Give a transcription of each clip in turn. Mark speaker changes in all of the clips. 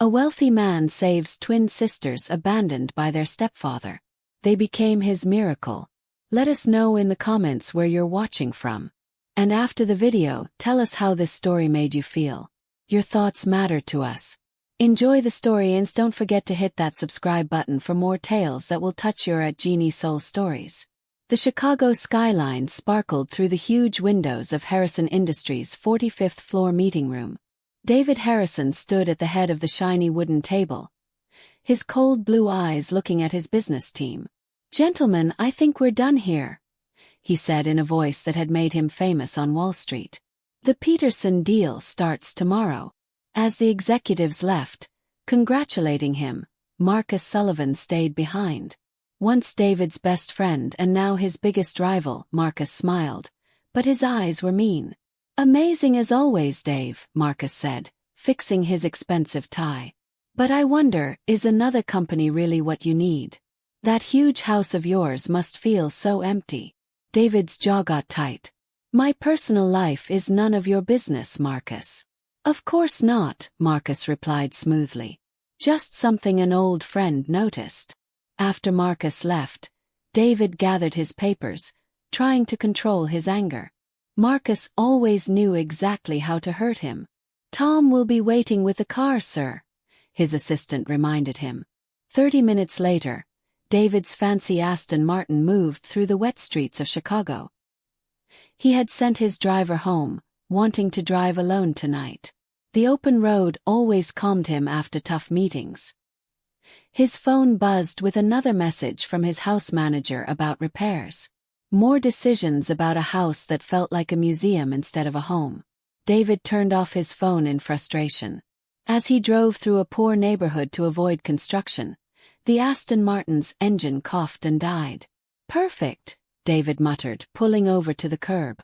Speaker 1: A wealthy man saves twin sisters abandoned by their stepfather. They became his miracle. Let us know in the comments where you're watching from. And after the video, tell us how this story made you feel. Your thoughts matter to us. Enjoy the story and don't forget to hit that subscribe button for more tales that will touch your Genie Soul stories. The Chicago skyline sparkled through the huge windows of Harrison Industries' 45th floor meeting room. David Harrison stood at the head of the shiny wooden table, his cold blue eyes looking at his business team. "Gentlemen, I think we're done here," he said in a voice that had made him famous on Wall Street. "The Peterson deal starts tomorrow." As the executives left, congratulating him, Marcus Sullivan stayed behind. Once David's best friend and now his biggest rival, Marcus smiled, but his eyes were mean. "Amazing as always, Dave," Marcus said, fixing his expensive tie. "But I wonder, is another company really what you need? That huge house of yours must feel so empty." David's jaw got tight. "My personal life is none of your business, Marcus." "Of course not," Marcus replied smoothly. "Just something an old friend noticed." After Marcus left, David gathered his papers, trying to control his anger. Marcus always knew exactly how to hurt him. "Tom will be waiting with the car, sir," his assistant reminded him. 30 minutes later, David's fancy Aston Martin moved through the wet streets of Chicago. He had sent his driver home, wanting to drive alone tonight. The open road always calmed him after tough meetings. His phone buzzed with another message from his house manager about repairs. More decisions about a house that felt like a museum instead of a home. David turned off his phone in frustration. As he drove through a poor neighborhood to avoid construction, the Aston Martin's engine coughed and died. "Perfect," David muttered, pulling over to the curb.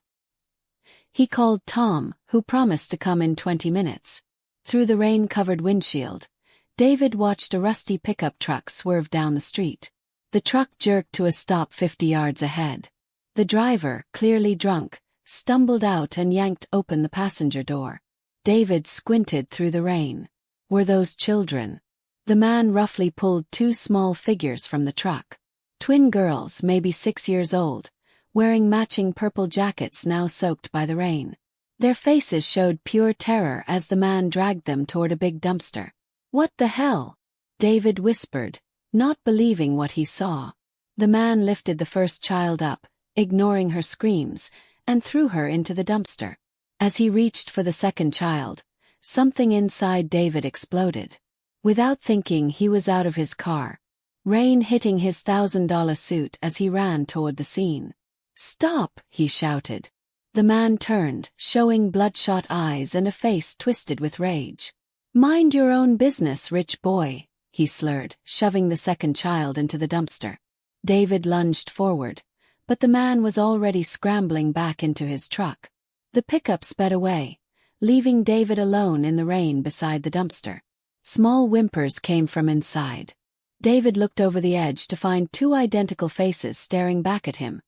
Speaker 1: He called Tom, who promised to come in 20 minutes. Through the rain-covered windshield, David watched a rusty pickup truck swerve down the street. The truck jerked to a stop 50 yards ahead. The driver, clearly drunk, stumbled out and yanked open the passenger door. David squinted through the rain. Were those children? The man roughly pulled 2 small figures from the truck. Twin girls, maybe 6 years old, wearing matching purple jackets now soaked by the rain. Their faces showed pure terror as the man dragged them toward a big dumpster. "What the hell?" David whispered, not believing what he saw. The man lifted the first child up, ignoring her screams, and threw her into the dumpster. As he reached for the second child, something inside David exploded. Without thinking, he was out of his car, rain hitting his $1,000 suit as he ran toward the scene. "Stop!" he shouted. The man turned, showing bloodshot eyes and a face twisted with rage. "Mind your own business, rich boy," he slurred, shoving the second child into the dumpster. David lunged forward, but the man was already scrambling back into his truck. The pickup sped away, leaving David alone in the rain beside the dumpster. Small whimpers came from inside. David looked over the edge to find 2 identical faces staring back at him,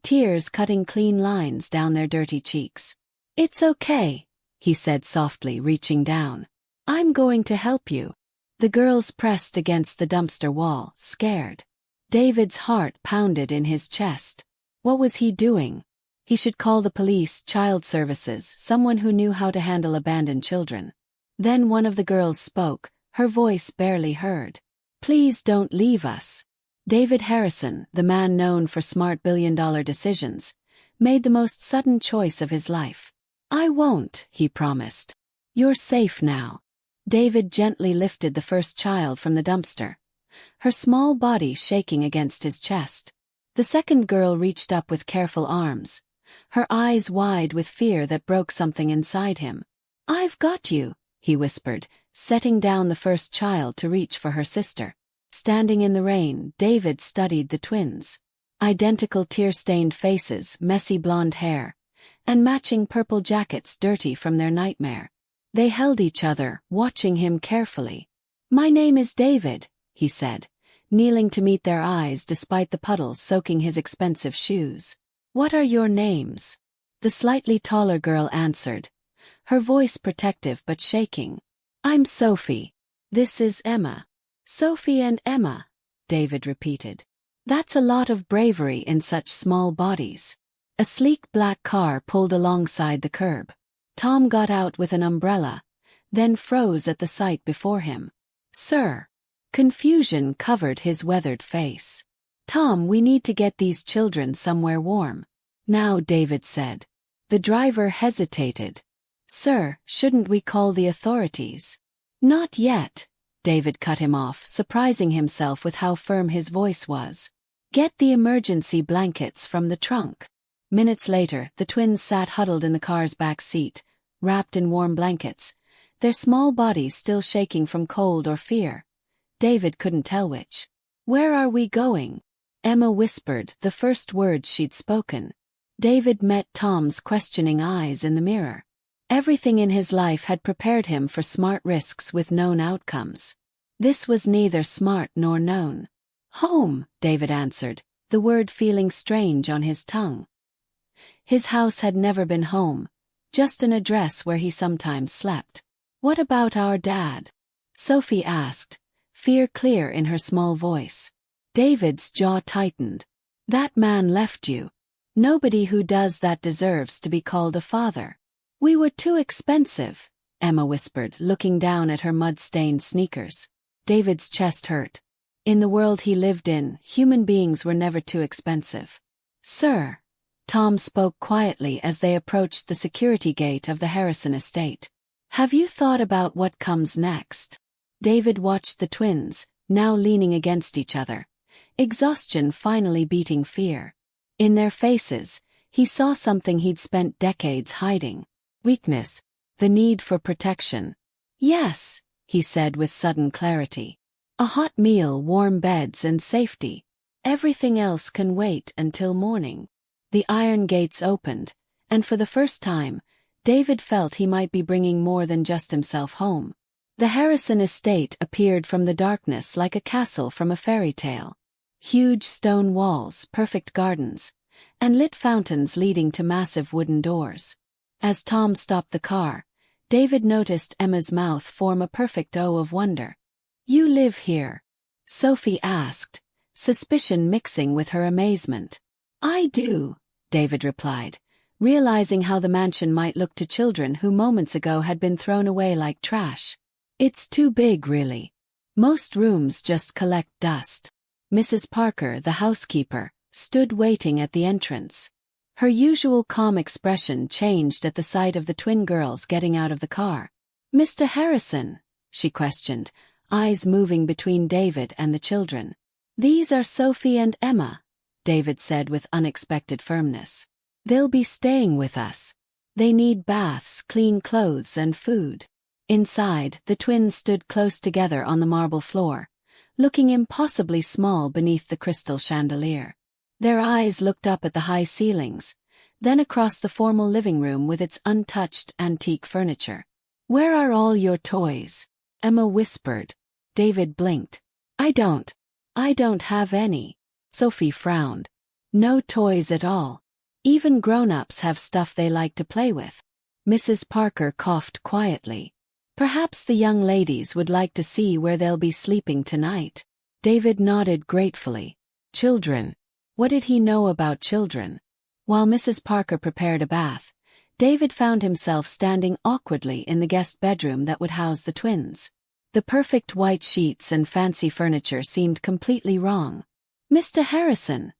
Speaker 1: tears cutting clean lines down their dirty cheeks. "It's okay," he said softly, reaching down. "I'm going to help you." The girls pressed against the dumpster wall, scared. David's heart pounded in his chest. What was he doing? He should call the police, child services, someone who knew how to handle abandoned children. Then one of the girls spoke, her voice barely heard. "Please don't leave us." David Harrison, the man known for smart billion-dollar decisions, made the most sudden choice of his life. "I won't," he promised. "You're safe now." David gently lifted the first child from the dumpster, her small body shaking against his chest. The second girl reached up with careful arms, her eyes wide with fear that broke something inside him. "I've got you," he whispered, setting down the first child to reach for her sister. Standing in the rain, David studied the twins. Identical tear-stained faces, messy blonde hair, and matching purple jackets dirty from their nightmare. They held each other, watching him carefully. "My name is David," he said, kneeling to meet their eyes despite the puddles soaking his expensive shoes. "What are your names?" The slightly taller girl answered, her voice protective but shaking. "I'm Sophie." This is Emma. Sophie and Emma, David repeated. That's a lot of bravery in such small bodies. A sleek black car pulled alongside the curb. Tom got out with an umbrella, then froze at the sight before him. Sir. Confusion covered his weathered face. Tom, we need to get these children somewhere warm. Now, David said. The driver hesitated. Sir, shouldn't we call the authorities? Not yet, David cut him off, surprising himself with how firm his voice was. Get the emergency blankets from the trunk. Minutes later, the twins sat huddled in the car's back seat, wrapped in warm blankets, their small bodies still shaking from cold or fear. David couldn't tell which. Where are we going? Emma whispered, the first words she'd spoken. David met Tom's questioning eyes in the mirror. Everything in his life had prepared him for smart risks with known outcomes. This was neither smart nor known. Home, David answered, the word feeling strange on his tongue. His house had never been home, just an address where he sometimes slept. What about our dad? Sophie asked, fear clear in her small voice. David's jaw tightened. That man left you. Nobody who does that deserves to be called a father. We were too expensive, Emma whispered, looking down at her mud-stained sneakers. David's chest hurt. In the world he lived in, human beings were never too expensive. Sir. Tom spoke quietly as they approached the security gate of the Harrison estate. Have you thought about what comes next? David watched the twins, now leaning against each other, exhaustion finally beating fear. In their faces, he saw something he'd spent decades hiding. Weakness, the need for protection. Yes, he said with sudden clarity. A hot meal, warm beds, and safety. Everything else can wait until morning. The iron gates opened, and for the first time, David felt he might be bringing more than just himself home. The Harrison estate appeared from the darkness like a castle from a fairy tale. Huge stone walls, perfect gardens, and lit fountains leading to massive wooden doors. As Tom stopped the car, David noticed Emma's mouth form a perfect O of wonder. You live here? Sophie asked, suspicion mixing with her amazement. I do, David replied, realizing how the mansion might look to children who moments ago had been thrown away like trash. It's too big, really. Most rooms just collect dust. Mrs. Parker, the housekeeper, stood waiting at the entrance. Her usual calm expression changed at the sight of the twin girls getting out of the car. Mr. Harrison, she questioned, eyes moving between David and the children. These are Sophie and Emma, David said with unexpected firmness. They'll be staying with us. They need baths, clean clothes, and food. Inside, the twins stood close together on the marble floor, looking impossibly small beneath the crystal chandelier. Their eyes looked up at the high ceilings, then across the formal living room with its untouched antique furniture. Where are all your toys? Emma whispered. David blinked. I don't have any. Sophie frowned. No toys at all. Even grown-ups have stuff they like to play with. Mrs. Parker coughed quietly. Perhaps the young ladies would like to see where they'll be sleeping tonight. David nodded gratefully. Children. What did he know about children? While Mrs. Parker prepared a bath, David found himself standing awkwardly in the guest bedroom that would house the twins. The perfect white sheets and fancy furniture seemed completely wrong. Mr. Harrison,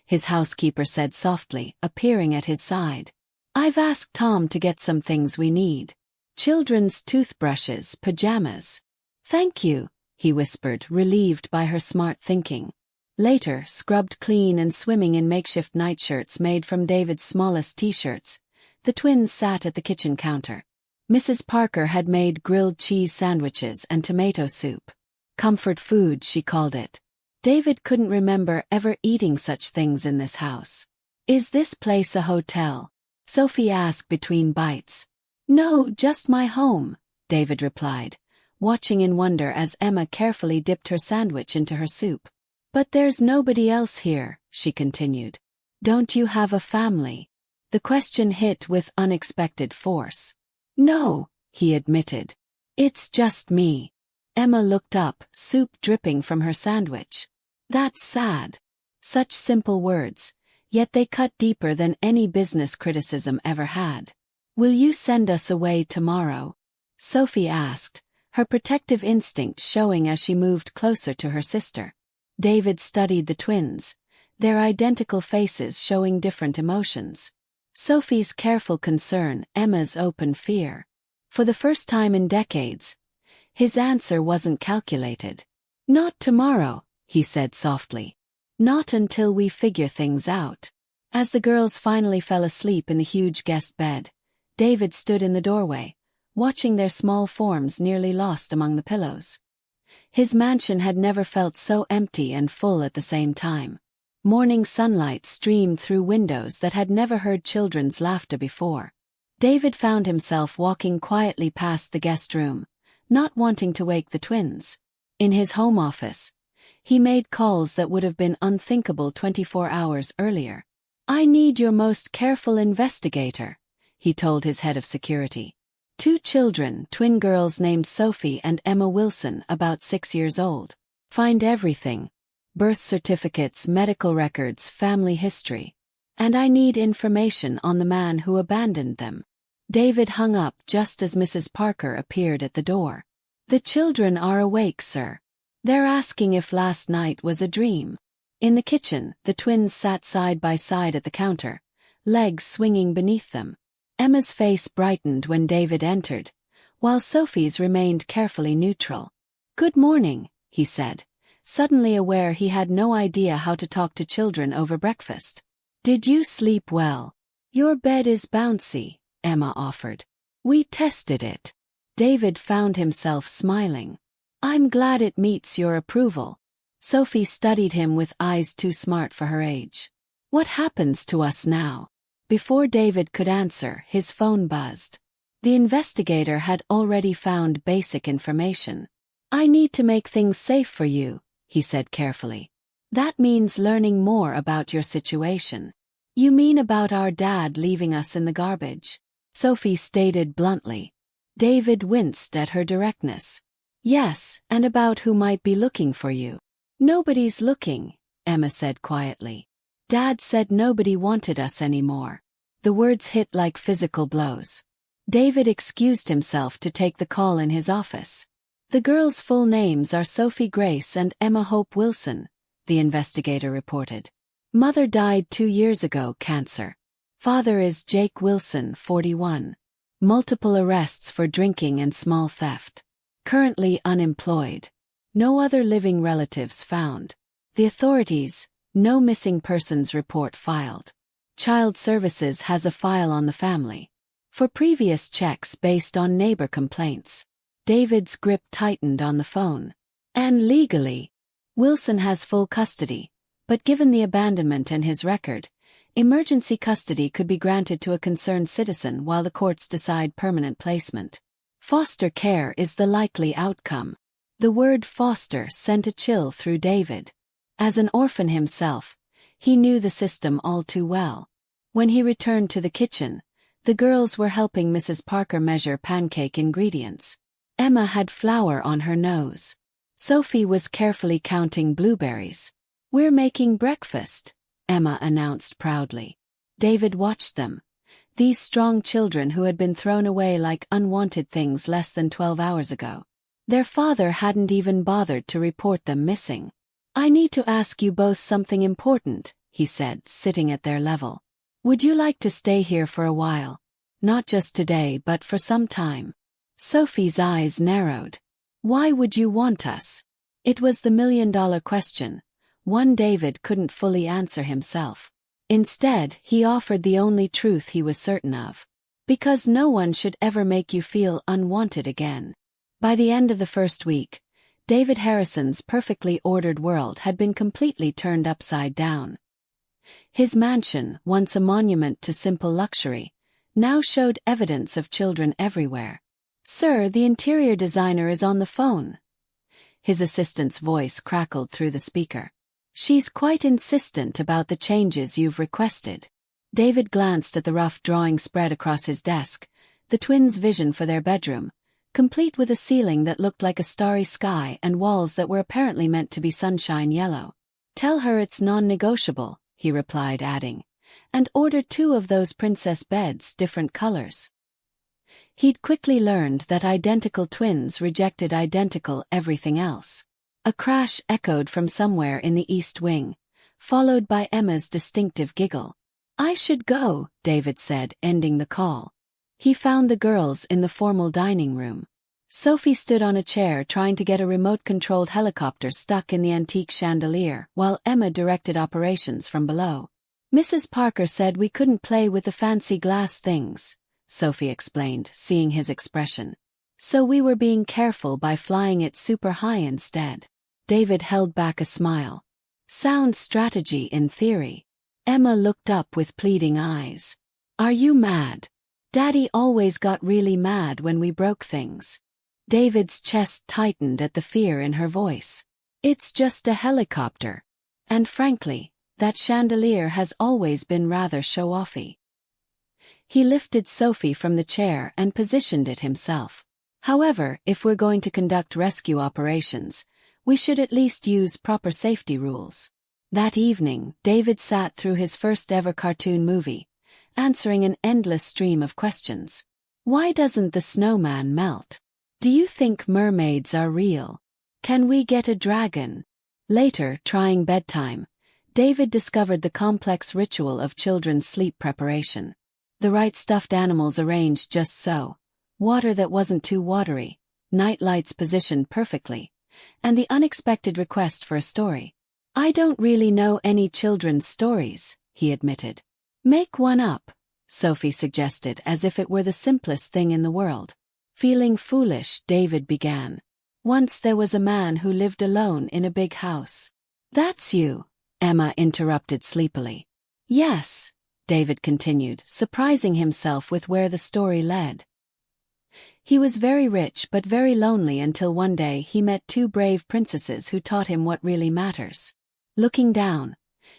Speaker 1: his housekeeper said softly, appearing at his side. I've asked Tom to get some things we need. Children's toothbrushes, pajamas. Thank you, he whispered, relieved by her smart thinking. Later, scrubbed clean and swimming in makeshift nightshirts made from David's smallest t-shirts, the twins sat at the kitchen counter. Mrs. Parker had made grilled cheese sandwiches and tomato soup. Comfort food, she called it. David couldn't remember ever eating such things in this house. Is this place a hotel? Sophie asked between bites. No, just my home, David replied, watching in wonder as Emma carefully dipped her sandwich into her soup. But there's nobody else here, she continued. Don't you have a family? The question hit with unexpected force. No, he admitted. It's just me. Emma looked up, soup dripping from her sandwich. That's sad. Such simple words, yet they cut deeper than any business criticism ever had. Will you send us away tomorrow? Sophie asked, her protective instinct showing as she moved closer to her sister. David studied the twins, their identical faces showing different emotions. Sophie's careful concern, Emma's open fear. For the first time in decades, his answer wasn't calculated. Not tomorrow, he said softly. Not until we figure things out. As the girls finally fell asleep in the huge guest bed, David stood in the doorway, watching their small forms nearly lost among the pillows. His mansion had never felt so empty and full at the same time. Morning sunlight streamed through windows that had never heard children's laughter before. David found himself walking quietly past the guest room, not wanting to wake the twins. In his home office, he made calls that would have been unthinkable 24 hours earlier. I need your most careful investigator, he told his head of security. 2 children, twin girls named Sophie and Emma Wilson, about 6 years old. Find everything. Birth certificates, medical records, family history. And I need information on the man who abandoned them. David hung up just as Mrs. Parker appeared at the door. The children are awake, sir. They're asking if last night was a dream. In the kitchen, the twins sat side by side at the counter, legs swinging beneath them. Emma's face brightened when David entered, while Sophie's remained carefully neutral. Good morning, he said, suddenly aware he had no idea how to talk to children over breakfast. Did you sleep well? Your bed is bouncy, Emma offered. We tested it. David found himself smiling. I'm glad it meets your approval. Sophie studied him with eyes too smart for her age. What happens to us now? Before David could answer, his phone buzzed. The investigator had already found basic information. I need to make things safe for you, he said carefully. That means learning more about your situation. You mean about our dad leaving us in the garbage? Sophie stated bluntly. David winced at her directness. Yes, and about who might be looking for you. Nobody's looking, Emma said quietly. Dad said nobody wanted us anymore. The words hit like physical blows. David excused himself to take the call in his office. The girls' full names are Sophie Grace and Emma Hope Wilson, the investigator reported. Mother died 2 years ago, cancer. Father is Jake Wilson, 41. Multiple arrests for drinking and small theft. Currently unemployed. No other living relatives found. The authorities, no missing persons report filed. Child Services has a file on the family. For previous checks based on neighbor complaints. David's grip tightened on the phone. And legally, Wilson has full custody, but given the abandonment and his record, emergency custody could be granted to a concerned citizen while the courts decide permanent placement. Foster care is the likely outcome. The word foster sent a chill through David. As an orphan himself, he knew the system all too well. When he returned to the kitchen, the girls were helping Mrs. Parker measure pancake ingredients. Emma had flour on her nose. Sophie was carefully counting blueberries. We're making breakfast, Emma announced proudly. David watched them. These strong children who had been thrown away like unwanted things less than 12 hours ago. Their father hadn't even bothered to report them missing. I need to ask you both something important, he said, sitting at their level. Would you like to stay here for a while? Not just today, but for some time. Sophie's eyes narrowed. Why would you want us? It was the million-dollar question, one David couldn't fully answer himself. Instead, he offered the only truth he was certain of. Because no one should ever make you feel unwanted again. By the end of the first week, David Harrison's perfectly ordered world had been completely turned upside down. His mansion, once a monument to simple luxury, now showed evidence of children everywhere. Sir, the interior designer is on the phone. His assistant's voice crackled through the speaker. She's quite insistent about the changes you've requested. David glanced at the rough drawing spread across his desk, the twins' vision for their bedroom, complete with a ceiling that looked like a starry sky and walls that were apparently meant to be sunshine yellow. "Tell her it's non-negotiable," he replied, adding, "and order 2 of those princess beds, different colors." He'd quickly learned that identical twins rejected identical everything else. A crash echoed from somewhere in the East Wing, followed by Emma's distinctive giggle. "I should go," David said, ending the call. He found the girls in the formal dining room. Sophie stood on a chair trying to get a remote-controlled helicopter stuck in the antique chandelier, while Emma directed operations from below. "Mrs. Parker said we couldn't play with the fancy glass things," Sophie explained, seeing his expression. "So we were being careful by flying it super high instead." David held back a smile. "Sound strategy in theory." Emma looked up with pleading eyes. "Are you mad? Daddy always got really mad when we broke things." David's chest tightened at the fear in her voice. "It's just a helicopter. And frankly, that chandelier has always been rather show-offy." He lifted Sophie from the chair and positioned it himself. "However, if we're going to conduct rescue operations, we should at least use proper safety rules." That evening, David sat through his first-ever cartoon movie, answering an endless stream of questions. Why doesn't the snowman melt? Do you think mermaids are real? Can we get a dragon? Later, trying bedtime, David discovered the complex ritual of children's sleep preparation. The right stuffed animals arranged just so, water that wasn't too watery, night lights positioned perfectly, and the unexpected request for a story. "I don't really know any children's stories," he admitted. "Make one up," Sophie suggested, as if it were the simplest thing in the world. Feeling foolish, David began. "Once there was a man who lived alone in a big house." "That's you," Emma interrupted sleepily. "Yes," David continued, surprising himself with where the story led. He was very rich but very lonely until one day he met 2 brave princesses who taught him what really matters. Looking down,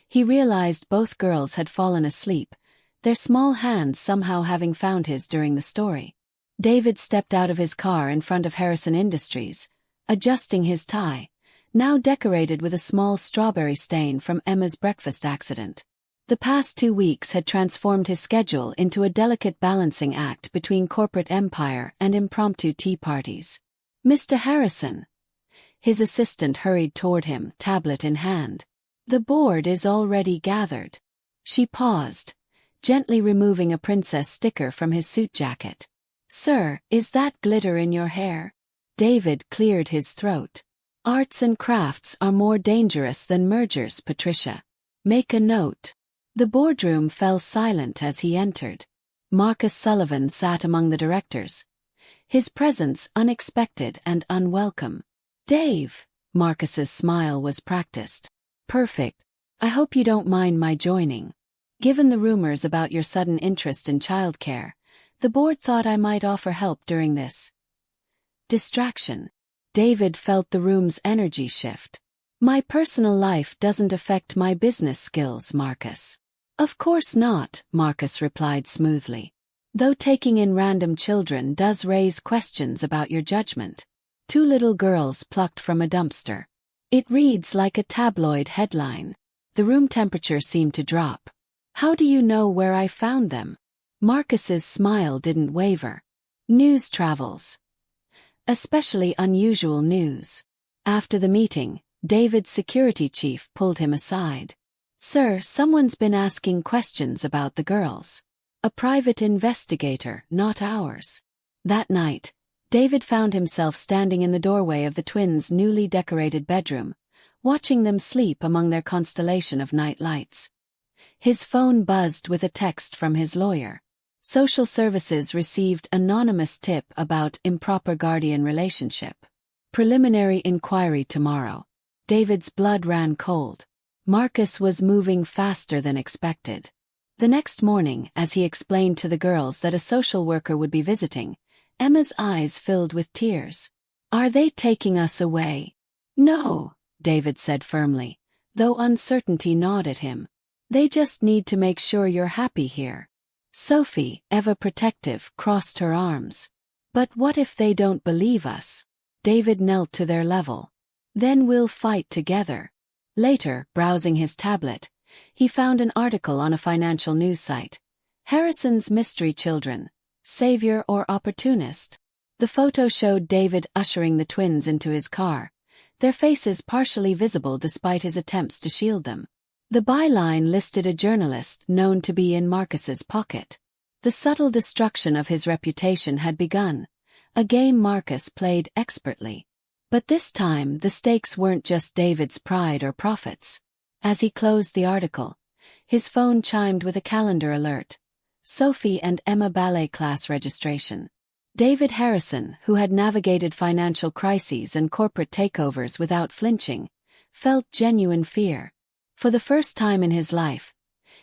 Speaker 1: he realized both girls had fallen asleep, their small hands somehow having found his during the story. David stepped out of his car in front of Harrison Industries, adjusting his tie, now decorated with a small strawberry stain from Emma's breakfast accident. The past 2 weeks had transformed his schedule into a delicate balancing act between corporate empire and impromptu tea parties. "Mr. Harrison." His assistant hurried toward him, tablet in hand. "The board is already gathered." She paused, gently removing a princess sticker from his suit jacket. "Sir, is that glitter in your hair?" David cleared his throat. "Arts and crafts are more dangerous than mergers, Patricia. Make a note." The boardroom fell silent as he entered. Marcus Sullivan sat among the directors, his presence unexpected and unwelcome. "Dave," Marcus's smile was practiced. "Perfect. I hope you don't mind my joining. Given the rumors about your sudden interest in childcare, the board thought I might offer help during this distraction." David felt the room's energy shift. "My personal life doesn't affect my business skills, Marcus." "Of course not," Marcus replied smoothly. "Though taking in random children does raise questions about your judgment." 2 little girls plucked from a dumpster. It reads like a tabloid headline. The room temperature seemed to drop. "How do you know where I found them?" Marcus's smile didn't waver. "News travels. Especially unusual news." After the meeting, David's security chief pulled him aside. "Sir, someone's been asking questions about the girls. A private investigator, not ours." That night, David found himself standing in the doorway of the twins' newly decorated bedroom, watching them sleep among their constellation of night lights. His phone buzzed with a text from his lawyer. Social services received anonymous tip about improper guardian relationship. Preliminary inquiry tomorrow. David's blood ran cold. Marcus was moving faster than expected. The next morning, as he explained to the girls that a social worker would be visiting, Emma's eyes filled with tears. "Are they taking us away?" "No," David said firmly, though uncertainty gnawed at him. "They just need to make sure you're happy here." Sophie, ever protective, crossed her arms. But what if they don't believe us? David knelt to their level. Then we'll fight together. Later, browsing his tablet, he found an article on a financial news site. Harrison's mystery children, savior or opportunist? The photo showed David ushering the twins into his car, their faces partially visible despite his attempts to shield them. The byline listed a journalist known to be in Marcus's pocket. The subtle destruction of his reputation had begun, a game Marcus played expertly. But this time the stakes weren't just David's pride or profits. As he closed the article, his phone chimed with a calendar alert. Sophie and Emma ballet class registration. David Harrison, who had navigated financial crises and corporate takeovers without flinching, felt genuine fear. For the first time in his life,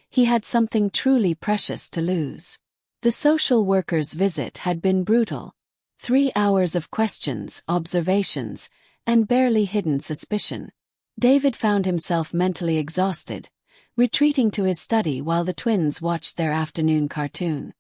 Speaker 1: he had something truly precious to lose. The social worker's visit had been brutal. 3 hours of questions, observations, and barely hidden suspicion. David found himself mentally exhausted, retreating to his study while the twins watched their afternoon cartoon.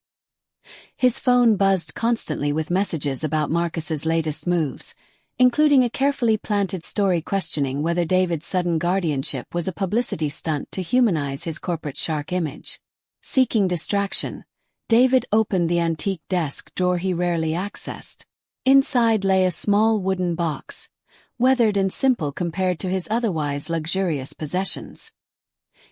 Speaker 1: His phone buzzed constantly with messages about Marcus's latest moves, including a carefully planted story questioning whether David's sudden guardianship was a publicity stunt to humanize his corporate shark image. Seeking distraction, David opened the antique desk drawer he rarely accessed. Inside lay a small wooden box, weathered and simple compared to his otherwise luxurious possessions.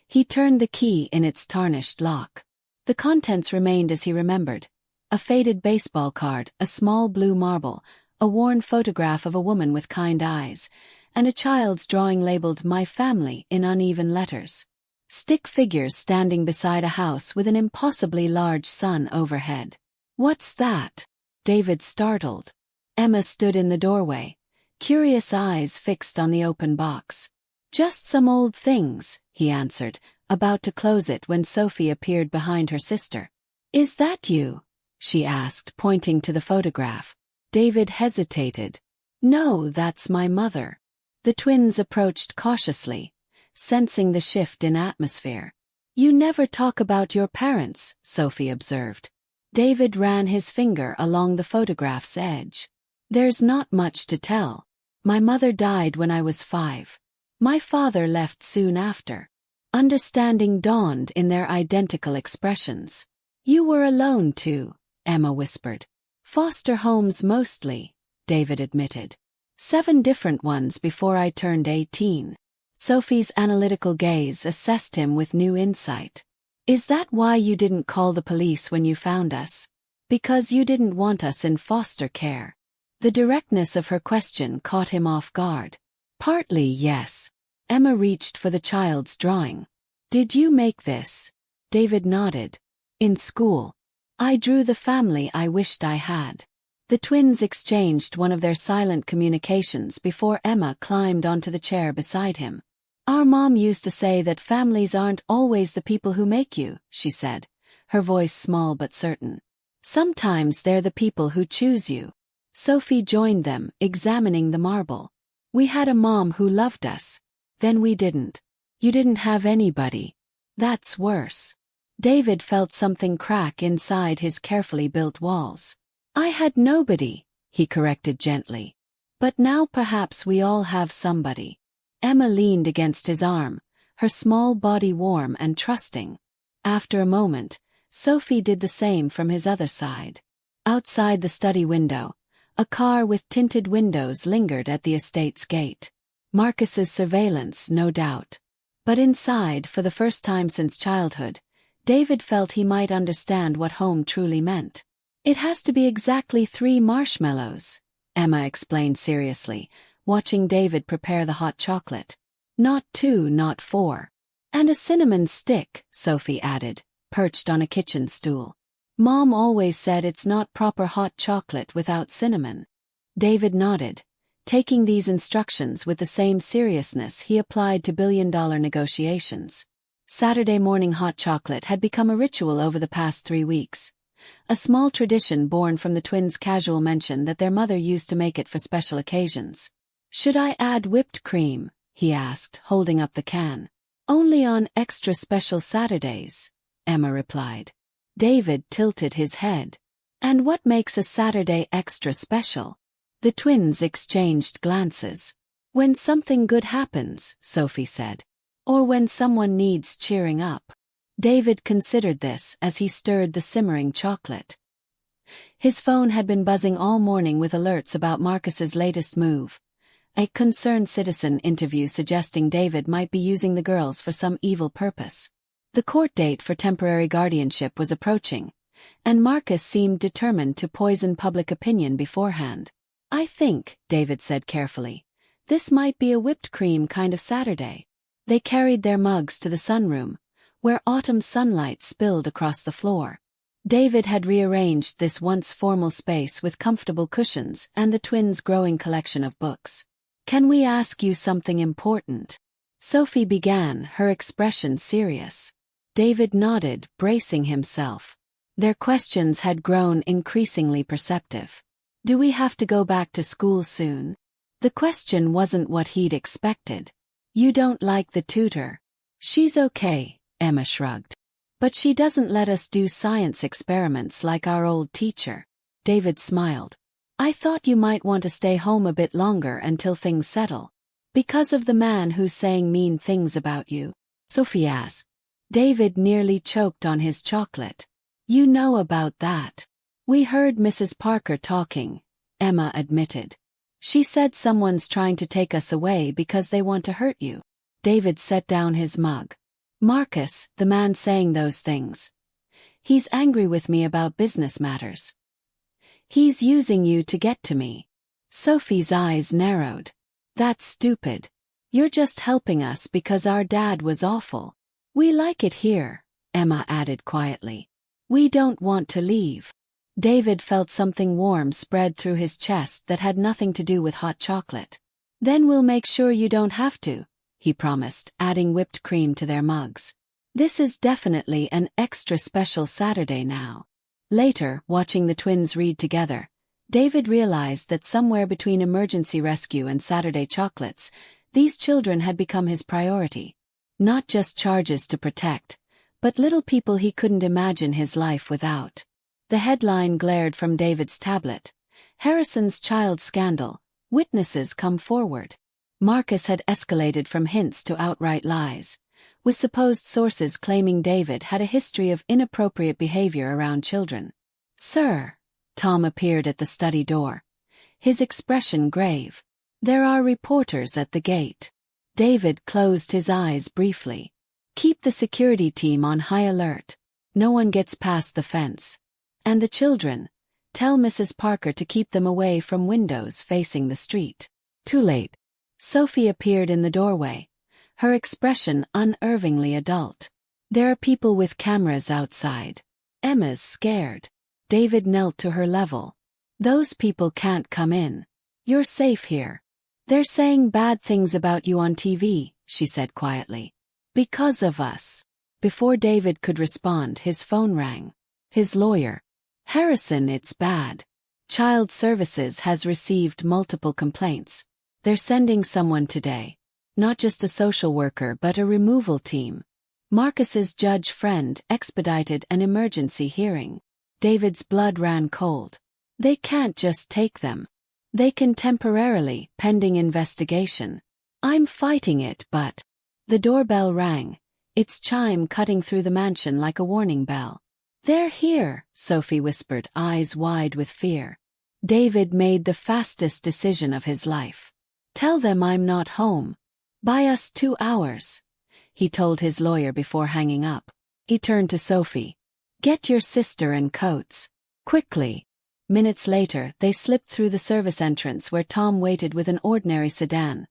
Speaker 1: He turned the key in its tarnished lock. The contents remained as he remembered: a faded baseball card, a small blue marble, a worn photograph of a woman with kind eyes, and a child's drawing labeled "My Family" in uneven letters. Stick figures standing beside a house with an impossibly large sun overhead. "What's that?" David startled. Emma stood in the doorway, curious eyes fixed on the open box. "Just some old things," he answered, about to close it when Sophie appeared behind her sister. "Is that you?" she asked, pointing to the photograph. David hesitated. "No, that's my mother." The twins approached cautiously, sensing the shift in atmosphere. "You never talk about your parents," Sophie observed. David ran his finger along the photograph's edge. "There's not much to tell. My mother died when I was 5. My father left soon after." Understanding dawned in their identical expressions. "You were alone too," Emma whispered. "Foster homes mostly," David admitted. 7 different ones before I turned 18. Sophie's analytical gaze assessed him with new insight. "Is that why you didn't call the police when you found us? Because you didn't want us in foster care?" The directness of her question caught him off guard. "Partly, yes." Emma reached for the child's drawing. "Did you make this?" David nodded. "In school. I drew the family I wished I had." The twins exchanged one of their silent communications before Emma climbed onto the chair beside him. "Our mom used to say that families aren't always the people who make you," she said, her voice small but certain. "Sometimes they're the people who choose you." Sophie joined them, examining the marble. "We had a mom who loved us. Then we didn't. You didn't have anybody. That's worse." David felt something crack inside his carefully built walls. "I had nobody," he corrected gently. "But now perhaps we all have somebody." Emma leaned against his arm, her small body warm and trusting. After a moment, Sophie did the same from his other side. Outside the study window, a car with tinted windows lingered at the estate's gate. Marcus's surveillance, no doubt. But inside, for the first time since childhood, David felt he might understand what home truly meant. "It has to be exactly 3 marshmallows," Emma explained seriously, watching David prepare the hot chocolate. "Not 2, not 4. And a cinnamon stick," Sophie added, perched on a kitchen stool. "Mom always said it's not proper hot chocolate without cinnamon." David nodded, taking these instructions with the same seriousness he applied to billion-dollar negotiations. Saturday morning hot chocolate had become a ritual over the past 3 weeks. A small tradition born from the twins' casual mention that their mother used to make it for special occasions. "Should I add whipped cream?" he asked, holding up the can. "Only on extra special Saturdays," Emma replied. David tilted his head. And what makes a Saturday extra special? The twins exchanged glances. When something good happens, Sophie said. Or when someone needs cheering up. David considered this as he stirred the simmering chocolate. His phone had been buzzing all morning with alerts about Marcus's latest move. A concerned citizen interview suggesting David might be using the girls for some evil purpose. The court date for temporary guardianship was approaching, and Marcus seemed determined to poison public opinion beforehand. I think, David said carefully, this might be a whipped cream kind of Saturday. They carried their mugs to the sunroom, where autumn sunlight spilled across the floor. David had rearranged this once formal space with comfortable cushions and the twins' growing collection of books. Can we ask you something important? Sophie began, her expression serious. David nodded, bracing himself. Their questions had grown increasingly perceptive. Do we have to go back to school soon? The question wasn't what he'd expected. You don't like the tutor? She's okay, Emma shrugged. But she doesn't let us do science experiments like our old teacher. David smiled. I thought you might want to stay home a bit longer until things settle. Because of the man who's saying mean things about you? Sophie asked. David nearly choked on his chocolate. You know about that. We heard Mrs. Parker talking, Emma admitted. She said someone's trying to take us away because they want to hurt you. David set down his mug. Marcus, the man saying those things. He's angry with me about business matters. He's using you to get to me. Sophie's eyes narrowed. That's stupid. You're just helping us because our dad was awful. We like it here, Emma added quietly. We don't want to leave. David felt something warm spread through his chest that had nothing to do with hot chocolate. Then we'll make sure you don't have to, he promised, adding whipped cream to their mugs. This is definitely an extra special Saturday now. Later, watching the twins read together, David realized that somewhere between emergency rescue and Saturday chocolates, these children had become his priority. Not just charges to protect, but little people he couldn't imagine his life without. The headline glared from David's tablet. Harrison's child scandal. Witnesses come forward. Marcus had escalated from hints to outright lies, with supposed sources claiming David had a history of inappropriate behavior around children. Sir, Tom appeared at the study door, his expression grave. There are reporters at the gate. David closed his eyes briefly. Keep the security team on high alert. No one gets past the fence. And the children, tell Mrs. Parker to keep them away from windows facing the street. Too late. Sophie appeared in the doorway, her expression unnervingly adult. There are people with cameras outside. Emma's scared. David knelt to her level. Those people can't come in. You're safe here. They're saying bad things about you on TV, she said quietly. Because of us. Before David could respond, his phone rang. His lawyer. Harrison, it's bad. Child Services has received multiple complaints. They're sending someone today. Not just a social worker but a removal team. Marcus's judge friend expedited an emergency hearing. David's blood ran cold. They can't just take them. They can temporarily, pending investigation. I'm fighting it, but... The doorbell rang, its chime cutting through the mansion like a warning bell. They're here, Sophie whispered, eyes wide with fear. David made the fastest decision of his life. Tell them I'm not home. Buy us 2 hours, he told his lawyer before hanging up. He turned to Sophie. Get your sister and coats. Quickly. Minutes later, they slipped through the service entrance where Tom waited with an ordinary sedan.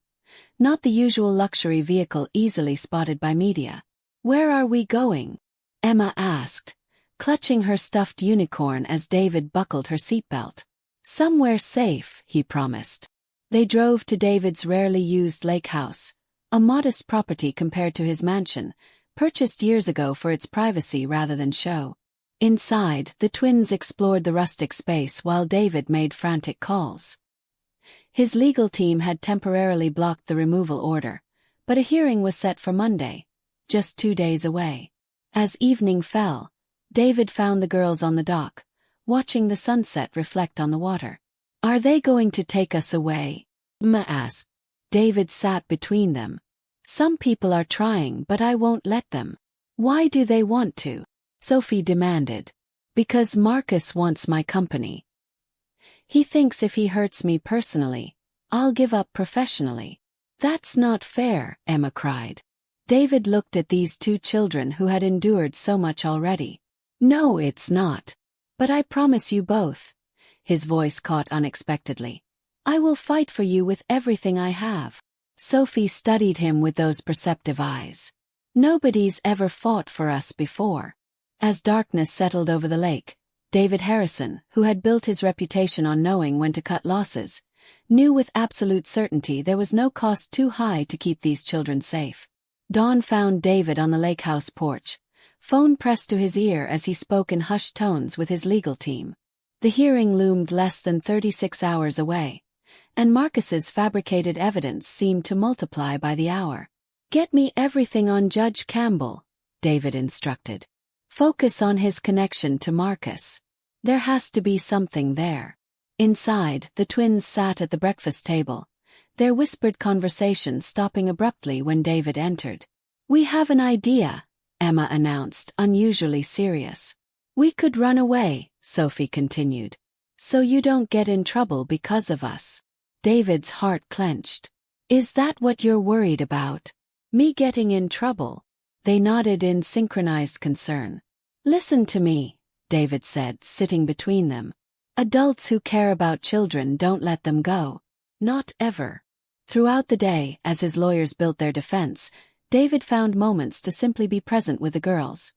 Speaker 1: Not the usual luxury vehicle easily spotted by media. Where are we going? Emma asked, clutching her stuffed unicorn as David buckled her seatbelt. Somewhere safe, he promised. They drove to David's rarely used lake house, a modest property compared to his mansion, purchased years ago for its privacy rather than show. Inside, the twins explored the rustic space while David made frantic calls. His legal team had temporarily blocked the removal order, but a hearing was set for Monday, just 2 days away. As evening fell, David found the girls on the dock, watching the sunset reflect on the water. "Are they going to take us away?" Emma asked. David sat between them. "Some people are trying, but I won't let them." "Why do they want to?" Sophie demanded. "Because Marcus wants my company. He thinks if he hurts me personally, I'll give up professionally." "That's not fair," Emma cried. David looked at these two children who had endured so much already. "No, it's not. But I promise you both." His voice caught unexpectedly. "I will fight for you with everything I have." Sophie studied him with those perceptive eyes. "Nobody's ever fought for us before." As darkness settled over the lake, David Harrison, who had built his reputation on knowing when to cut losses, knew with absolute certainty there was no cost too high to keep these children safe. Dawn found David on the lake house porch, phone pressed to his ear as he spoke in hushed tones with his legal team. The hearing loomed less than 36 hours away, and Marcus's fabricated evidence seemed to multiply by the hour. "Get me everything on Judge Campbell," David instructed. "Focus on his connection to Marcus. There has to be something there." Inside, the twins sat at the breakfast table, their whispered conversation stopping abruptly when David entered. "We have an idea," Emma announced, unusually serious. "We could run away," Sophie continued. "So you don't get in trouble because of us." David's heart clenched. "Is that what you're worried about? Me getting in trouble?" They nodded in synchronized concern. "Listen to me," David said, sitting between them. "Adults who care about children don't let them go. Not ever." Throughout the day, as his lawyers built their defense, David found moments to simply be present with the girls.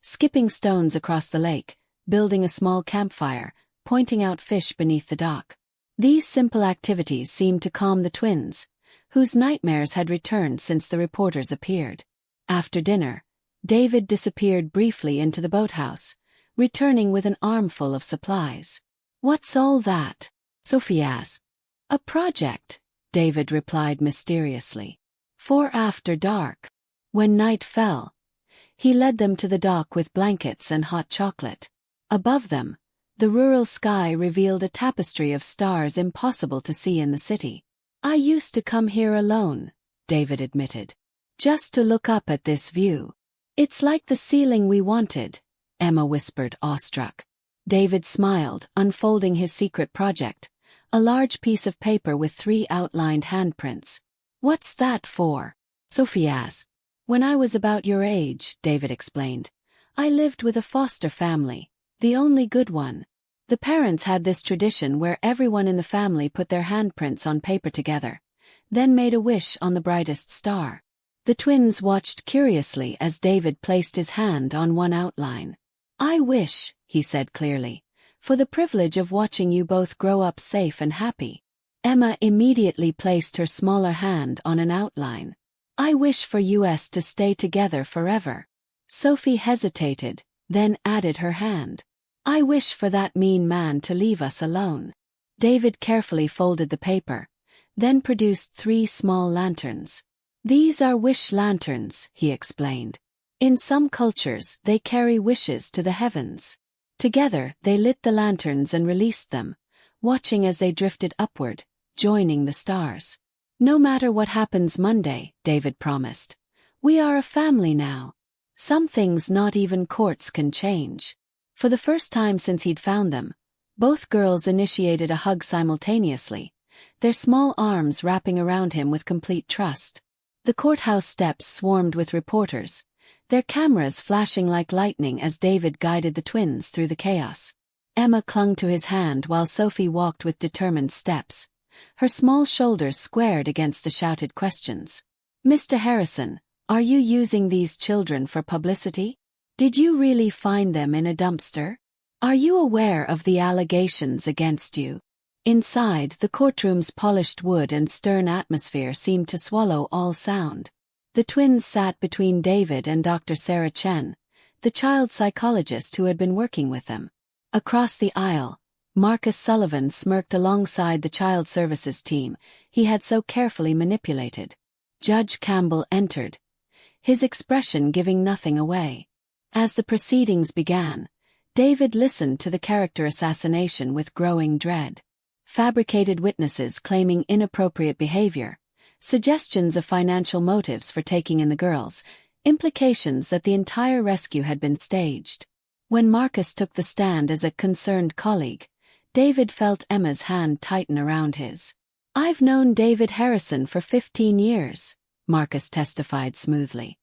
Speaker 1: Skipping stones across the lake, building a small campfire, pointing out fish beneath the dock. These simple activities seemed to calm the twins, whose nightmares had returned since the reporters appeared. After dinner, David disappeared briefly into the boathouse, returning with an armful of supplies. "What's all that?" Sophie asked. "A project," David replied mysteriously. "For after dark." When night fell, he led them to the dock with blankets and hot chocolate. Above them, the rural sky revealed a tapestry of stars impossible to see in the city. "I used to come here alone," David admitted. "Just to look up at this view. It's like the ceiling we wanted," Emma whispered, awestruck. David smiled, unfolding his secret project, a large piece of paper with 3 outlined handprints. "What's that for?" Sophie asked. "When I was about your age," David explained, "I lived with a foster family, the only good one. The parents had this tradition where everyone in the family put their handprints on paper together, then made a wish on the brightest star." The twins watched curiously as David placed his hand on one outline. "I wish," he said clearly, "for the privilege of watching you both grow up safe and happy." Emma immediately placed her smaller hand on an outline. "I wish for us to stay together forever." Sophie hesitated, then added her hand. "I wish for that mean man to leave us alone." David carefully folded the paper, then produced 3 small lanterns. "These are wish lanterns," he explained. "In some cultures, they carry wishes to the heavens." Together, they lit the lanterns and released them, watching as they drifted upward, joining the stars. "No matter what happens Monday," David promised, "we are a family now. Some things not even courts can change." For the first time since he'd found them, both girls initiated a hug simultaneously, their small arms wrapping around him with complete trust. The courthouse steps swarmed with reporters, their cameras flashing like lightning as David guided the twins through the chaos. Emma clung to his hand while Sophie walked with determined steps, her small shoulders squared against the shouted questions. "Mr. Harrison, are you using these children for publicity? Did you really find them in a dumpster? Are you aware of the allegations against you?" Inside, the courtroom's polished wood and stern atmosphere seemed to swallow all sound. The twins sat between David and Dr. Sarah Chen, the child psychologist who had been working with them. Across the aisle, Marcus Sullivan smirked alongside the child services team he had so carefully manipulated. Judge Campbell entered, his expression giving nothing away. As the proceedings began, David listened to the character assassination with growing dread. Fabricated witnesses claiming inappropriate behavior, suggestions of financial motives for taking in the girls, implications that the entire rescue had been staged. When Marcus took the stand as a concerned colleague, David felt Emma's hand tighten around his. "I've known David Harrison for 15 years, Marcus testified smoothly.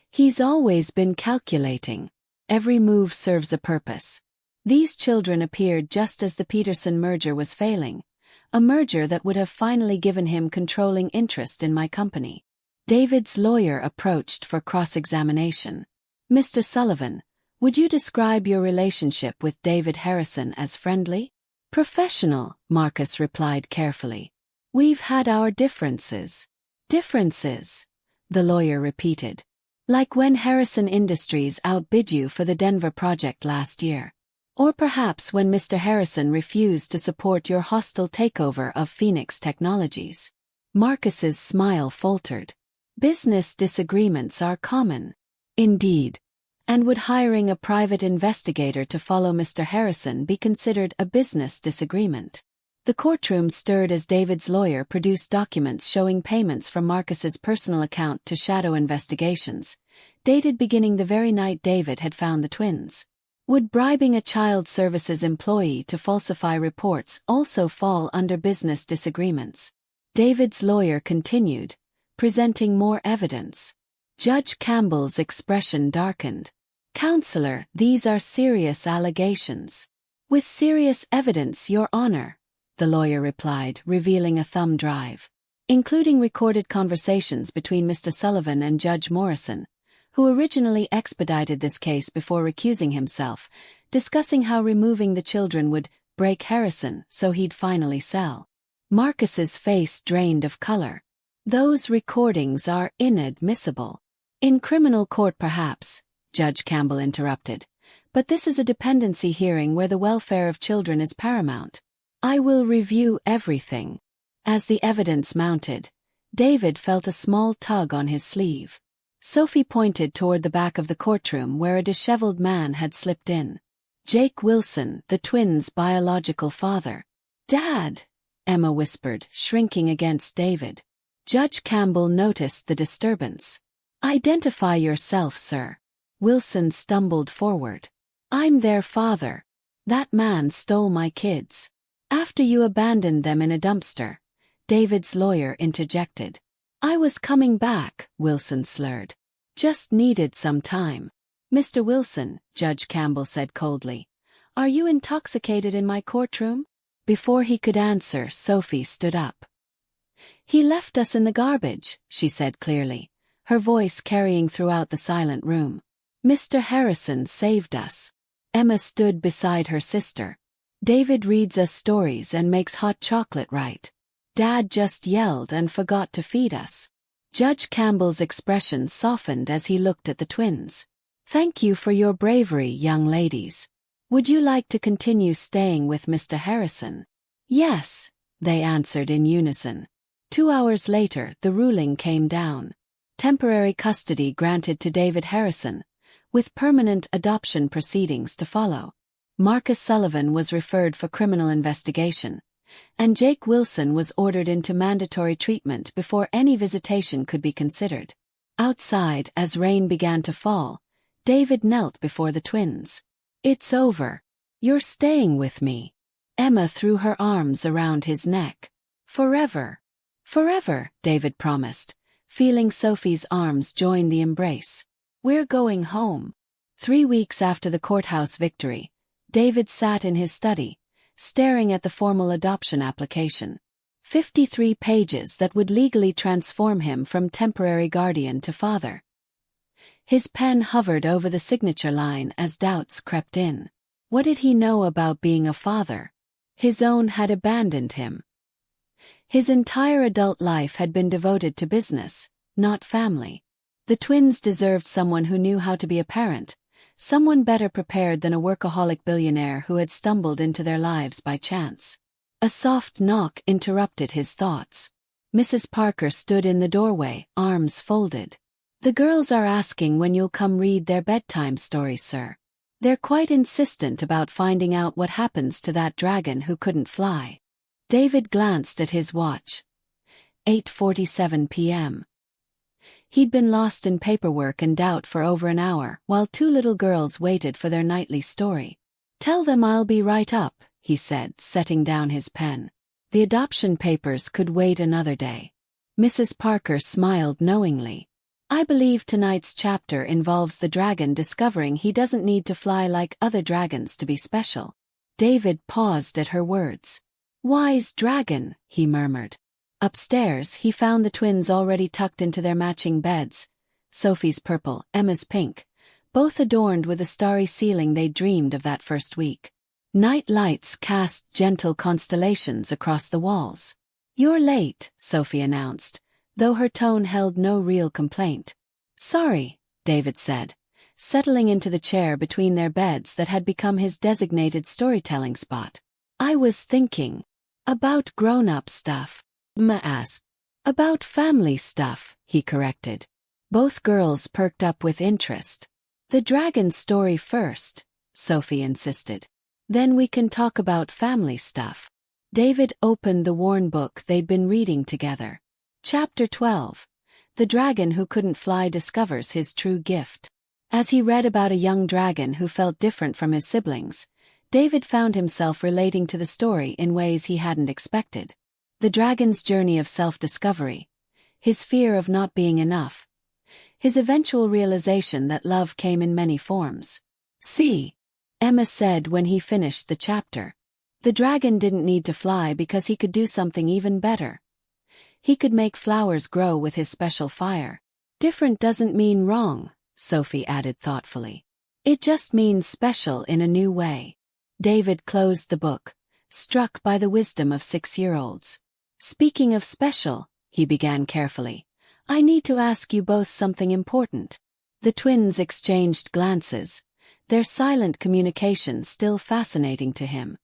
Speaker 1: "He's always been calculating. Every move serves a purpose." These children appeared just as the Peterson merger was failing, a merger that would have finally given him controlling interest in my company. David's lawyer approached for cross-examination. "Mr. Sullivan, would you describe your relationship with David Harrison as friendly?" "Professional," Marcus replied carefully. "We've had our differences." "Differences?" the lawyer repeated. "Like when Harrison Industries outbid you for the Denver project last year. Or perhaps when Mr. Harrison refused to support your hostile takeover of Phoenix Technologies." Marcus's smile faltered. "Business disagreements are common." "Indeed. And would hiring a private investigator to follow Mr. Harrison be considered a business disagreement?" The courtroom stirred as David's lawyer produced documents showing payments from Marcus's personal account to Shadow Investigations, dated beginning the very night David had found the twins. Would bribing a child services employee to falsify reports also fall under business disagreements? David's lawyer continued, presenting more evidence. Judge Campbell's expression darkened. "Counselor, these are serious allegations." "With serious evidence, Your Honor," the lawyer replied, revealing a thumb drive, including recorded conversations between Mr. Sullivan and Judge Morrison, who originally expedited this case before recusing himself, discussing how removing the children would break Harrison so he'd finally sell. Marcus's face drained of color. "Those recordings are inadmissible." "In criminal court perhaps," Judge Campbell interrupted, "but this is a dependency hearing where the welfare of children is paramount. I will review everything." As the evidence mounted, David felt a small tug on his sleeve. Sophie pointed toward the back of the courtroom where a disheveled man had slipped in. "Jake Wilson, the twins' biological father." "Dad," Emma whispered, shrinking against David. Judge Campbell noticed the disturbance. "Identify yourself, sir." Wilson stumbled forward. "I'm their father. That man stole my kids. After you abandoned them in a dumpster," David's lawyer interjected. "I was coming back," Wilson slurred. "Just needed some time." "Mr. Wilson," Judge Campbell said coldly, "are you intoxicated in my courtroom?" Before he could answer, Sophie stood up. "He left us in the garbage," she said clearly, her voice carrying throughout the silent room. "Mr. Harrison saved us." Emma stood beside her sister. "David reads us stories and makes hot chocolate, right? Dad just yelled and forgot to feed us." Judge Campbell's expression softened as he looked at the twins. "Thank you for your bravery, young ladies. Would you like to continue staying with Mr. Harrison?" "Yes," they answered in unison. 2 hours later, the ruling came down. Temporary custody granted to David Harrison, with permanent adoption proceedings to follow. Marcus Sullivan was referred for criminal investigation, and Jake Wilson was ordered into mandatory treatment before any visitation could be considered. Outside, as rain began to fall, David knelt before the twins. "It's over. You're staying with me." Emma threw her arms around his neck. "Forever." "Forever," David promised, feeling Sophie's arms join the embrace. "We're going home." 3 weeks after the courthouse victory, David sat in his study, staring at the formal adoption application. 53 pages that would legally transform him from temporary guardian to father. His pen hovered over the signature line as doubts crept in. What did he know about being a father? His own had abandoned him. His entire adult life had been devoted to business, not family. The twins deserved someone who knew how to be a parent, someone better prepared than a workaholic billionaire who had stumbled into their lives by chance. A soft knock interrupted his thoughts. Mrs. Parker stood in the doorway, arms folded. "The girls are asking when you'll come read their bedtime story, sir." They're quite insistent about finding out what happens to that dragon who couldn't fly. David glanced at his watch. 8:47 p.m. He'd been lost in paperwork and doubt for over an hour while two little girls waited for their nightly story. "Tell them I'll be right up," he said, setting down his pen. The adoption papers could wait another day. Mrs. Parker smiled knowingly. "I believe tonight's chapter involves the dragon discovering he doesn't need to fly like other dragons to be special." David paused at her words. "Wise dragon," he murmured. Upstairs, he found the twins already tucked into their matching beds, Sophie's purple, Emma's pink, both adorned with the starry ceiling they dreamed of that first week. Night lights cast gentle constellations across the walls. "You're late," Sophie announced, though her tone held no real complaint. "Sorry," David said, settling into the chair between their beds that had become his designated storytelling spot. "I was thinking about grown-up stuff." Emma asked. "About family stuff," he corrected. Both girls perked up with interest. "The dragon story first," Sophie insisted. "Then we can talk about family stuff." David opened the worn book they'd been reading together. Chapter 12. The Dragon Who Couldn't Fly Discovers His True Gift. As he read about a young dragon who felt different from his siblings, David found himself relating to the story in ways he hadn't expected. The dragon's journey of self-discovery, his fear of not being enough, his eventual realization that love came in many forms. "See," Emma said when he finished the chapter. "The dragon didn't need to fly because he could do something even better. He could make flowers grow with his special fire." "Different doesn't mean wrong," Sophie added thoughtfully. "It just means special in a new way." David closed the book, struck by the wisdom of 6-year-olds. "Speaking of special," he began carefully, "I need to ask you both something important." The twins exchanged glances, their silent communication still fascinating to him.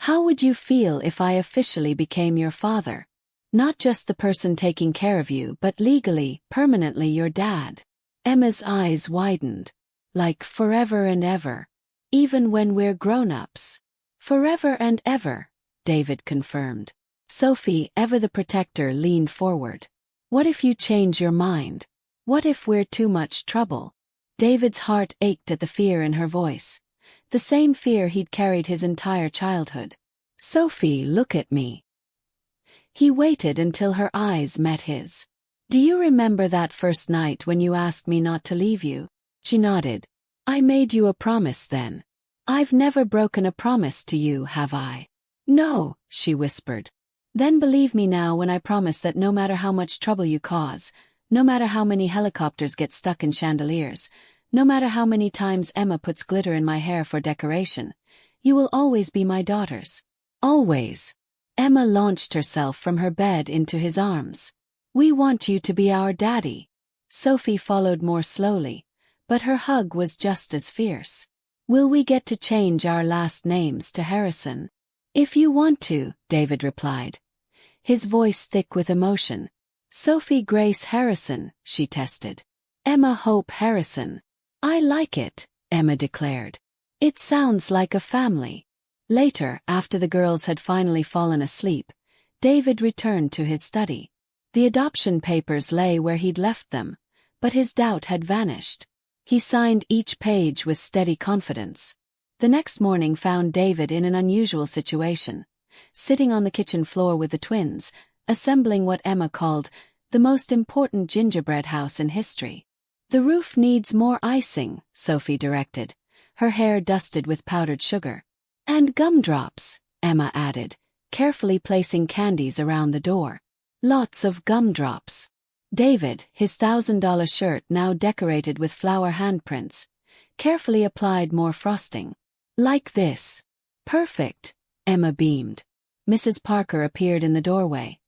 Speaker 1: "How would you feel if I officially became your father? Not just the person taking care of you, but legally, permanently your dad." Emma's eyes widened. "Like forever and ever? Even when we're grown-ups?" "Forever and ever," David confirmed. Sophie, ever the protector, leaned forward. "What if you change your mind? What if we're too much trouble?" David's heart ached at the fear in her voice, the same fear he'd carried his entire childhood. "Sophie, look at me." He waited until her eyes met his. "Do you remember that first night when you asked me not to leave you?" She nodded. "I made you a promise then. I've never broken a promise to you, have I?" "No," she whispered. "Then believe me now when I promise that no matter how much trouble you cause, no matter how many helicopters get stuck in chandeliers, no matter how many times Emma puts glitter in my hair for decoration, you will always be my daughters. Always." Emma launched herself from her bed into his arms. "We want you to be our daddy." Sophie followed more slowly, but her hug was just as fierce. "Will we get to change our last names to Harrison?" "If you want to," David replied, his voice thick with emotion. "Sophie Grace Harrison," she tested. "Emma Hope Harrison." "I like it," Emma declared. "It sounds like a family." Later, after the girls had finally fallen asleep, David returned to his study. The adoption papers lay where he'd left them, but his doubt had vanished. He signed each page with steady confidence. The next morning found David in an unusual situation, sitting on the kitchen floor with the twins, assembling what Emma called the most important gingerbread house in history. "The roof needs more icing," Sophie directed, her hair dusted with powdered sugar. "And gumdrops," Emma added, carefully placing candies around the door. "Lots of gumdrops." David, his $1,000 shirt now decorated with flower handprints, carefully applied more frosting. "Like this." "Perfect," Emma beamed. Mrs. Parker appeared in the doorway,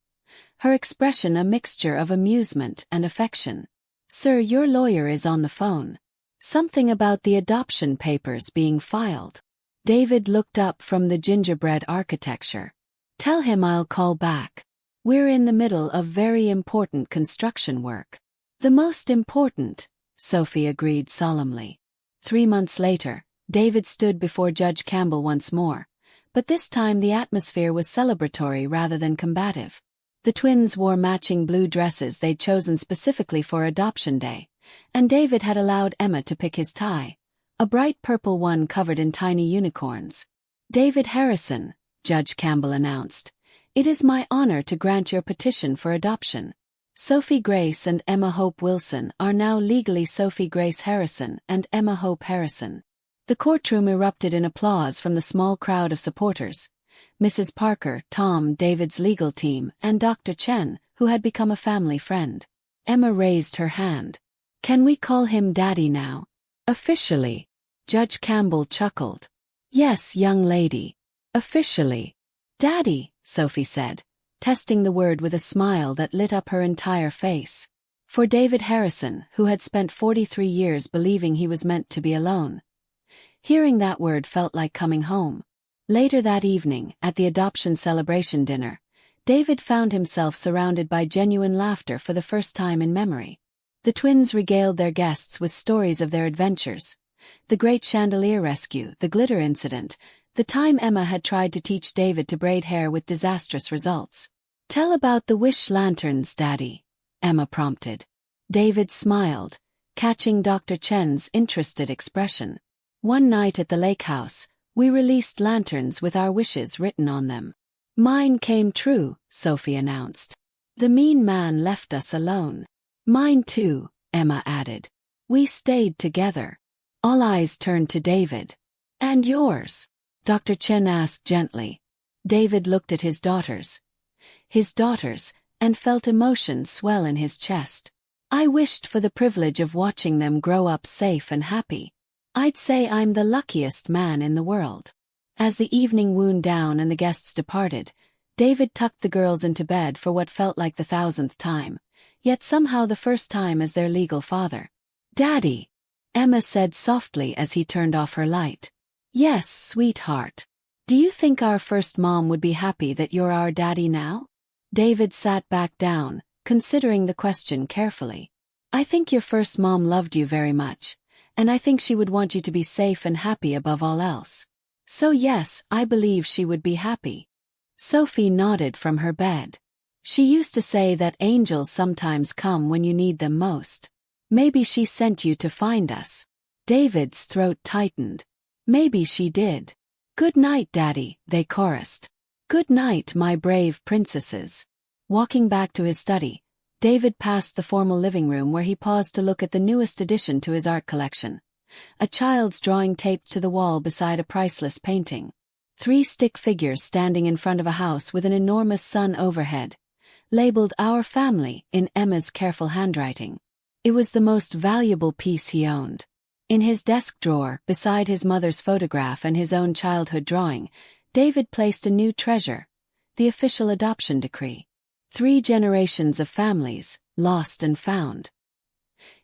Speaker 1: her expression a mixture of amusement and affection. "Sir, your lawyer is on the phone. Something about the adoption papers being filed." David looked up from the gingerbread architecture. "Tell him I'll call back. We're in the middle of very important construction work." "The most important," Sophie agreed solemnly. 3 months later, David stood before Judge Campbell once more, but this time the atmosphere was celebratory rather than combative. The twins wore matching blue dresses they'd chosen specifically for Adoption Day, and David had allowed Emma to pick his tie, a bright purple one covered in tiny unicorns. "David Harrison," Judge Campbell announced, "it is my honor to grant your petition for adoption. Sophie Grace and Emma Hope Wilson are now legally Sophie Grace Harrison and Emma Hope Harrison." The courtroom erupted in applause from the small crowd of supporters. Mrs. Parker, Tom, David's legal team, and Dr. Chen, who had become a family friend. Emma raised her hand. "Can we call him Daddy now? Officially?" Judge Campbell chuckled. "Yes, young lady. Officially." "Daddy," Sophie said, testing the word with a smile that lit up her entire face. For David Harrison, who had spent 43 years believing he was meant to be alone, hearing that word felt like coming home. Later that evening, at the adoption celebration dinner, David found himself surrounded by genuine laughter for the first time in memory. The twins regaled their guests with stories of their adventures. The great chandelier rescue, the glitter incident, the time Emma had tried to teach David to braid hair with disastrous results. "Tell about the wish lanterns, Daddy," Emma prompted. David smiled, catching Dr. Chen's interested expression. "One night at the lake house, we released lanterns with our wishes written on them. Mine came true," Sophie announced. "The mean man left us alone." "Mine too," Emma added. "We stayed together." All eyes turned to David. "And yours?" Dr. Chen asked gently. David looked at his daughters, and felt emotion swell in his chest. "I wished for the privilege of watching them grow up safe and happy. I'd say I'm the luckiest man in the world." As the evening wound down and the guests departed, David tucked the girls into bed for what felt like the 1,000th time, yet somehow the first time as their legal father. "Daddy," Emma said softly as he turned off her light. "Yes, sweetheart. Do you think our first mom would be happy that you're our daddy now?" David sat back down, considering the question carefully. "I think your first mom loved you very much, and I think she would want you to be safe and happy above all else. So yes, I believe she would be happy." Sophie nodded from her bed. "She used to say that angels sometimes come when you need them most. Maybe she sent you to find us." David's throat tightened. "Maybe she did." "Good night, Daddy," they chorused. "Good night, my brave princesses." Walking back to his study, David passed the formal living room where he paused to look at the newest addition to his art collection. A child's drawing taped to the wall beside a priceless painting. 3 stick figures standing in front of a house with an enormous sun overhead, labeled "Our Family" in Emma's careful handwriting. It was the most valuable piece he owned. In his desk drawer, beside his mother's photograph and his own childhood drawing, David placed a new treasure, the official adoption decree. 3 generations of families, lost and found.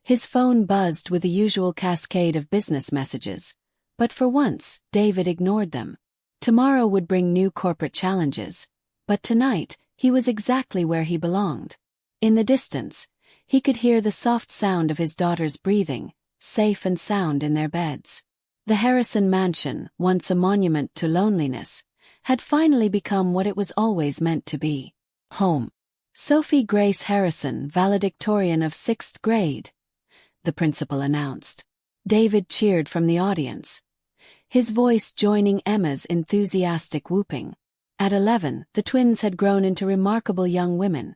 Speaker 1: His phone buzzed with the usual cascade of business messages, but for once, David ignored them. Tomorrow would bring new corporate challenges, but tonight, he was exactly where he belonged. In the distance, he could hear the soft sound of his daughters breathing, safe and sound in their beds. The Harrison mansion, once a monument to loneliness, had finally become what it was always meant to be: home. "Sophie Grace Harrison, valedictorian of 6th grade," the principal announced. David cheered from the audience, his voice joining Emma's enthusiastic whooping. At 11, the twins had grown into remarkable young women.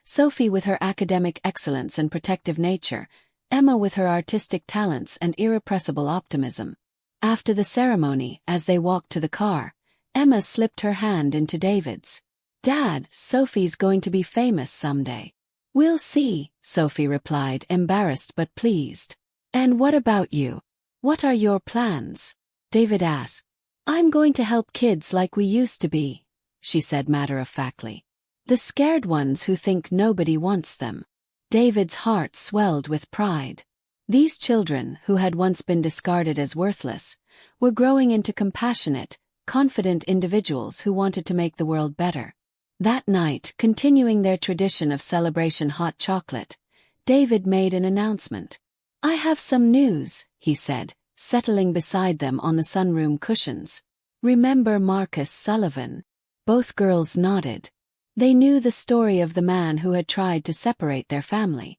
Speaker 1: Sophie with her academic excellence and protective nature, Emma with her artistic talents and irrepressible optimism. After the ceremony, as they walked to the car, Emma slipped her hand into David's. "Dad, Sophie's going to be famous someday." "We'll see," Sophie replied, embarrassed but pleased. "And what about you? What are your plans?" David asked. "I'm going to help kids like we used to be," she said matter-of-factly. "The scared ones who think nobody wants them." David's heart swelled with pride. These children, who had once been discarded as worthless, were growing into compassionate, confident individuals who wanted to make the world better. That night, continuing their tradition of celebration hot chocolate, David made an announcement. "I have some news," he said, settling beside them on the sunroom cushions. "Remember Marcus Sullivan?" Both girls nodded. They knew the story of the man who had tried to separate their family.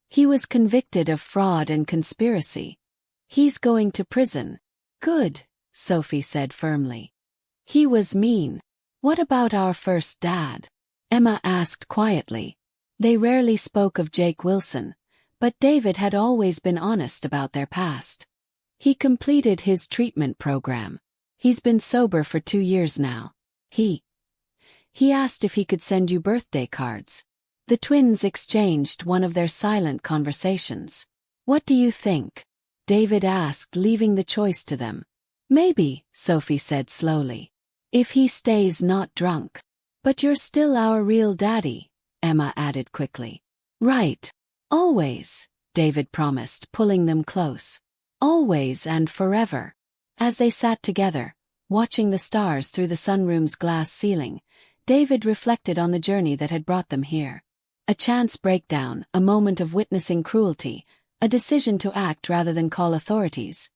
Speaker 1: He was convicted of fraud and conspiracy. "He's going to prison." "Good," Sophie said firmly. "He was mean." "What about our first dad?" Emma asked quietly. They rarely spoke of Jake Wilson, but David had always been honest about their past. "He completed his treatment program. He's been sober for 2 years now. He asked if he could send you birthday cards." The twins exchanged one of their silent conversations. "What do you think?" David asked, leaving the choice to them. "Maybe," Sophie said slowly. "If he stays not drunk. But you're still our real daddy," Emma added quickly. "Right. Always," David promised, pulling them close. "Always and forever." As they sat together, watching the stars through the sunroom's glass ceiling, David reflected on the journey that had brought them here. A chance breakdown, a moment of witnessing cruelty, a decision to act rather than call authorities.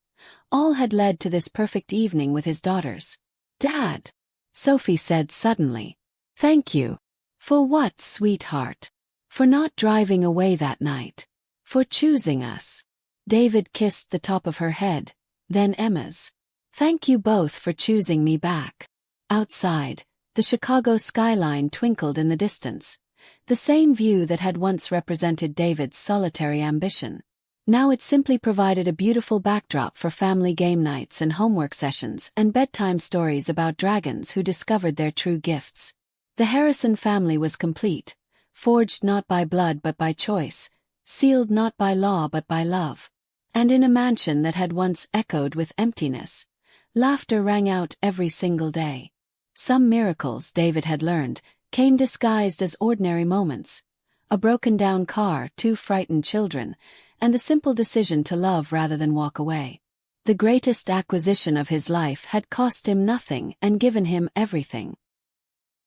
Speaker 1: All had led to this perfect evening with his daughters. "Dad," Sophie said suddenly. "Thank you." "For what, sweetheart?" "For not driving away that night. For choosing us." David kissed the top of her head, then Emma's. "Thank you both for choosing me back." Outside, the Chicago skyline twinkled in the distance. The same view that had once represented David's solitary ambition. Now it simply provided a beautiful backdrop for family game nights and homework sessions and bedtime stories about dragons who discovered their true gifts. The Harrison family was complete, forged not by blood but by choice, sealed not by law but by love. And in a mansion that had once echoed with emptiness, laughter rang out every single day. Some miracles, David had learned, came disguised as ordinary moments. A broken-down car, 2 frightened children, and the simple decision to love rather than walk away. The greatest acquisition of his life had cost him nothing and given him everything.